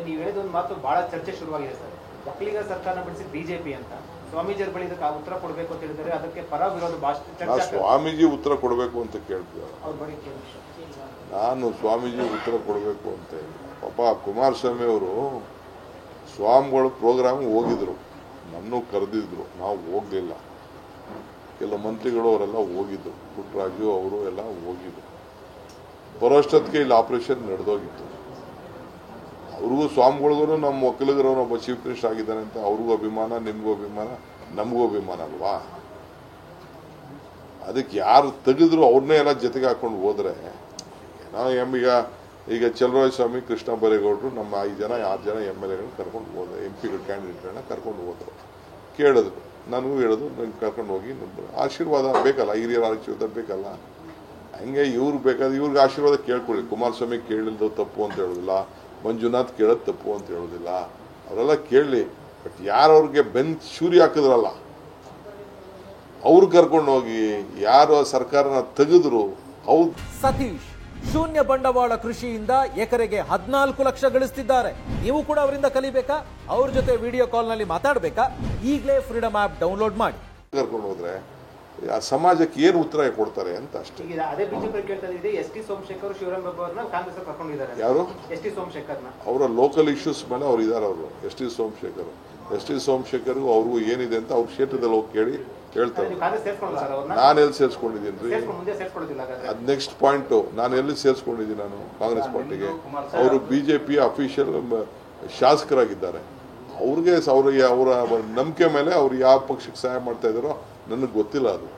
ನೀವು ಹೇಳಿದೊಂದು ಮಾತು ಬಹಳ ಚರ್ಚೆ ಶುರುವಾಗಿದೆ ಸರ್. ಒಕ್ಕಲಿಗ ಸರ್ಕಾರನ ಬಿಡಿಸಿ ಬಿಜೆಪಿ ಅಂತ ಸ್ವಾಮೀಜಿ ಬಳಿ ಇದಕ್ಕೆ ಉತ್ತರ ಕೊಡಬೇಕು ಅಂತ ಹೇಳಿದರೆ ಅದಕ್ಕೆ ಪರ ವಿರೋಧ ಭಾಷೆ ಸ್ವಾಮೀಜಿ ಉತ್ತರ ಕೊಡಬೇಕು ಅಂತ ಕೇಳ್ತೀವಿ. ನಾನು ಸ್ವಾಮೀಜಿ ಉತ್ತರ ಕೊಡಬೇಕು ಅಂತ ಹೇಳಿ ಪಾಪ ಕುಮಾರಸ್ವಾಮಿ ಅವರು ಸ್ವಾಮಿಗಳು ಪ್ರೋಗ್ರಾಮ್ ಹೋಗಿದ್ರು, ನನ್ನೂ ಕರೆದಿದ್ರು, ನಾವು ಹೋಗಲಿಲ್ಲ. ಕೆಲ ಮಂತ್ರಿಗಳು ಅವರೆಲ್ಲ ಹೋಗಿದ್ರು, ಪುಟ್ಟರಾಜು ಅವರು ಎಲ್ಲ ಹೋಗಿದ್ರು. ಬರೋಷ್ಟೊತ್ತಿಗೆ ಇಲ್ಲಿ ಆಪರೇಷನ್ ನಡೆದೋಗಿತ್ತು. ಅವ್ರಿಗೂ ಸ್ವಾಮಿಗಳಿಗೂ ನಮ್ಮ ಒಕ್ಕಲಿಗರವನೊಬ್ಬ ಚೀಫ್ ಮಿನಿಸ್ಟರ್ ಆಗಿದ್ದಾನೆ ಅಂತ ಅವ್ರಿಗೂ ಅಭಿಮಾನ, ನಿಮಗೂ ಅಭಿಮಾನ, ನಮಗೂ ಅಭಿಮಾನ ಅಲ್ವಾ? ಅದಕ್ಕೆ ಯಾರು ತೆಗೆದ್ರು ಅವ್ರನ್ನೇ ಎಲ್ಲ ಜೊತೆಗೆ ಹಾಕೊಂಡು ಹೋದ್ರೆ ನಾವು ಈಗ ಚಲರಾಯಸ್ವಾಮಿ, ಕೃಷ್ಣ ಬೈರೇಗೌಡರು, ನಮ್ಮ 5 ಜನ 6 ಜನ MLAಗಳನ್ನ ಕರ್ಕೊಂಡು ಹೋದ, MP ಕ್ಯಾಂಡಿಡೇಟ್ಗಳನ್ನ ಕರ್ಕೊಂಡು ಹೋದ್ರು. ಕೇಳಿದ್ರು, ನನಗೂ ಹೇಳಿದ್ರು, ನಂಗೆ ಕರ್ಕೊಂಡು ಹೋಗಿ ಆಶೀರ್ವಾದ ಬೇಕಲ್ಲ, ಹಿರಿಯರ ಆಶೀರ್ವಾದ ಬೇಕಲ್ಲ. ಹಂಗೆ ಇವ್ರು ಬೇಕಾದ್ರೆ ಇವ್ರಿಗೆ ಆಶೀರ್ವಾದ ಕೇಳ್ಕೊಳ್ಳಿ. ಕುಮಾರಸ್ವಾಮಿ ಕೇಳಿದ್ದು ತಪ್ಪು ಅಂತ ಹೇಳೋದಿಲ್ಲ, ಮಂಜುನಾಥ್ ಕೇಳೋದು ತಪ್ಪು ಅಂತ ಹೇಳೋದಿಲ್ಲ, ಅವರೆಲ್ಲ ಕೇಳಲಿ. ಬಟ್ ಯಾರವ್ರಿಗೆ ಚೂರಿ ಹಾಕಿದ್ರಲ್ಲ ಅವ್ರು ಕರ್ಕೊಂಡು ಹೋಗಿ ಯಾರು ಸರ್ಕಾರನ ತೆಗೆದ್ರು ಅವ್ರು. ಸತೀಶ್ ಶೂನ್ಯ ಬಂಡವಾಳ ಕೃಷಿಯಿಂದ ಎಕರೆಗೆ 14 ಲಕ್ಷ ಗಳಿಸ್ತಿದ್ದಾರೆ. ನೀವು ಕೂಡ ಅವರಿಂದ ಕಲಿಬೇಕಾ? ಅವ್ರ ಜೊತೆ ವಿಡಿಯೋ ಕಾಲ್ ನಲ್ಲಿ ಮಾತಾಡಬೇಕಾ? ಈಗಲೇ ಫ್ರೀಡಮ್ ಆಪ್ ಡೌನ್ಲೋಡ್ ಮಾಡಿ. ಕರ್ಕೊಂಡು ಹೋದ್ರೆ ಆ ಸಮಾಜಕ್ಕೆ ಏನು ಉತ್ತರ ಕೊಡ್ತಾರೆ ಅಂತ ಅಷ್ಟೇ. ಅದೇ ಬಿಜೆಪಿ ಕೇಳ್ತಾ ಇದೆ. ಎಸ್ ಟಿ ಸೋಮಶೇಖರ್, ಶಿವರಾಮ್ ಬಾಬು ಅವ್ರನ್ನ ಕಾಂಗ್ರೆಸ್ ಕರ್ಕೊಂಡಿದ್ದಾರೆ. ಯಾರು? ಎಸ್ ಟಿ ಸೋಮಶೇಖರ್ನ. ಅವರ ಲೋಕಲ್ ಇಶ್ಯೂಸ್ ಮೇಲೆ ಅವ್ರು ಇದ್ದಾರೆ. ಅವರು ಎಸ್ ಟಿ ಸೋಮಶೇಖರ್ ಅವ್ರಿಗೂ ಏನಿದೆ ಅಂತ ಅವ್ರ ಕ್ಷೇತ್ರದಲ್ಲಿ ಹೋಗಿ ಕೇಳಿ ಹೇಳ್ತಾರೆ. ನಾನು ಎಲ್ಲಿ ಸೇರಿಸ್ಕೊಂಡಿದ್ದೀನಿ? ಅದ್ ನೆಕ್ಸ್ಟ್ ಪಾಯಿಂಟ್. ನಾನು ಎಲ್ಲಿ ಸೇರಿಸ್ಕೊಂಡಿದ್ದೀನಿ? ನಾನು ಕಾಂಗ್ರೆಸ್ ಪಾರ್ಟಿಗೆ. ಅವರು ಬಿಜೆಪಿ ಅಫಿಷಿಯಲ್ ಶಾಸಕರಾಗಿದ್ದಾರೆ. ಅವ್ರಿಗೆ ಅವರ ನಂಬಿಕೆ ಮೇಲೆ ಅವ್ರು ಯಾವ ಪಕ್ಷಕ್ಕೆ ಸಹಾಯ ಮಾಡ್ತಾ ಇದ್ದಾರೋ ನನಗೆ ಗೊತ್ತಿಲ್ಲ. ಅದು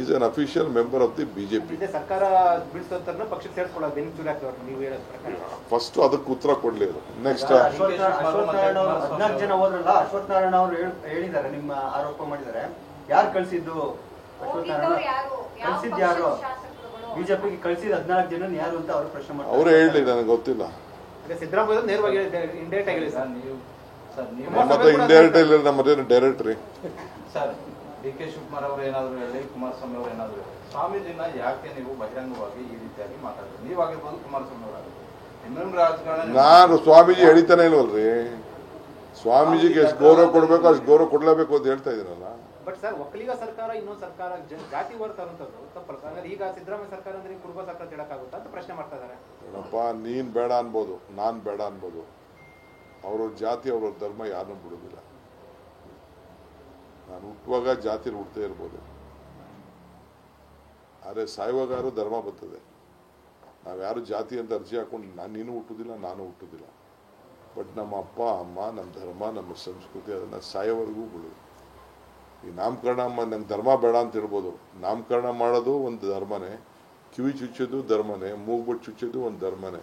is an official member of the BJP. First ಅದಕ್ಕೆ ಉತ್ತರ ಕೊಡ್ಲಿ. ಅದು ನೆಕ್ಸ್ಟ್ ಅಶ್ವತ್ಥನಾರಾಯಣ ಜನ ಹೋದ್ರಲ್ಲ, ಅಶ್ವತ್ಥನಾರಾಯಣ ಅವರು ಹೇಳಿದ್ದಾರೆ, ನಿಮ್ಮ ಆರೋಪ ಮಾಡಿದ್ದಾರೆ. ಯಾರು ಕಳಿಸಿದ್ದು? ಕಳಿಸಿದ್ ಯಾರು? ಬಿಜೆಪಿಗೆ ಕಳಿಸಿದ 14 ಜನ ಯಾರು ಅಂತ ಅವರು ಪ್ರಶ್ನೆ ಮಾಡ್ತಾರೆ. ಅವರೇ ಹೇಳಿ, ನನಗೆ ಗೊತ್ತಿಲ್ಲ. ಸಿದ್ದರಾಮಯ್ಯ ನೇರವಾಗಿ ಇಂಡೈರೆಕ್ಟ್ ಆಗಿ ಮತ್ತೆ ಇಂಡೈರೆಕ್ಟ್ ಇಲ್ಲ, ನಮ್ಮದೇನು ಡೈರೆಕ್ಟ್ ರೀ. ಸರ್, DK ಶಿವಕುಮಾರ್ ಅವರು ಏನಾದ್ರು ಹೇಳಿ, ಕುಮಾರಸ್ವಾಮಿ ಅವರು ಏನಾದ್ರು ಹೇಳಿ, ಸ್ವಾಮೀಜಿನ ಯಾಕೆ ನೀವು ಬಹಿರಂಗವಾಗಿ ಈ ರೀತಿಯಾಗಿ ಮಾತಾಡ್ತೀರಿ? ನೀವಾಗಿರ್ಬೋದು, ಕುಮಾರಸ್ವಾಮಿ ಅವರಾಗಿರ್ಬೋದು, ಇನ್ನೊಂದು ರಾಜಕಾರಣ. ನಾನು ಸ್ವಾಮೀಜಿ ಹೇಳಿತಾನೆ ಇಲ್ವಲ್ರಿ. ಸ್ವಾಮೀಜಿಗೆ ಎಷ್ಟು ಗೌರವ ಕೊಡ್ಬೇಕು ಅಷ್ಟು ಗೌರವ ಕೊಡ್ಲೇಬೇಕು ಅಂತ ಹೇಳ್ತಾ ಇದೀನಲ್ಲ. ಬಟ್ ಸರ್, ಒಕ್ಕಲಿಗ ಸರ್ಕಾರ ಇನ್ನೊಂದು ಸರ್ಕಾರ ಜಾತಿ ತರುವಂತದ್ದು ತಪ್ಪಲ್ಲ. ಈಗ ಸಿದ್ದರಾಮಯ್ಯ ಸರ್ಕಾರ ಅಂದ್ರೆ ಕುರುಬ ಸರ್ಕಾರ ಹೇಳಕ್ಕಾಗುತ್ತಾ ಅಂತ ಪ್ರಶ್ನೆ ಮಾಡ್ತಾ ಇದ್ದಾರೆ. ಏನಪ್ಪ, ನೀನ್ ಬೇಡ ಅನ್ಬೋದು, ನಾನ್ ಬೇಡ ಅನ್ಬೋದು. ಅವ್ರವ್ರ ಜಾತಿ ಅವ್ರವ್ರ ಧರ್ಮ ಯಾರನ್ನೂ ಬಿಡೋದಿಲ್ಲ. ನಾನು ಹುಟ್ಟುವಾಗ ಜಾತಿ ಹುಟ್ಟದೇ ಇರ್ಬೋದು, ಆದರೆ ಸಾಯುವಾಗಾರು ಧರ್ಮ ಬರ್ತದೆ. ನಾವ್ಯಾರು ಜಾತಿ ಅಂತ ಅರ್ಜಿ ಹಾಕೊಂಡು ನೀನು ಹುಟ್ಟುದಿಲ್ಲ, ನಾನು ಹುಟ್ಟುದಿಲ್ಲ. ಬಟ್ ನಮ್ಮ ಅಪ್ಪ ಅಮ್ಮ, ನಮ್ಮ ಧರ್ಮ, ನಮ್ಮ ಸಂಸ್ಕೃತಿ ಅದನ್ನು ಸಾಯೋವರೆಗೂ ಬಿಡೋದು. ಈ ನಾಮಕರಣ ನಂಗೆ ಧರ್ಮ ಬೇಡ ಅಂತ ಇರ್ಬೋದು. ನಾಮಕರಣ ಮಾಡೋದು ಒಂದು ಧರ್ಮನೇ, ಕಿವಿ ಚುಚ್ಚೋದು ಧರ್ಮನೇ, ಮೂಗ್ಬಿಟ್ಟು ಚುಚ್ಚೋದು ಒಂದು ಧರ್ಮನೇ.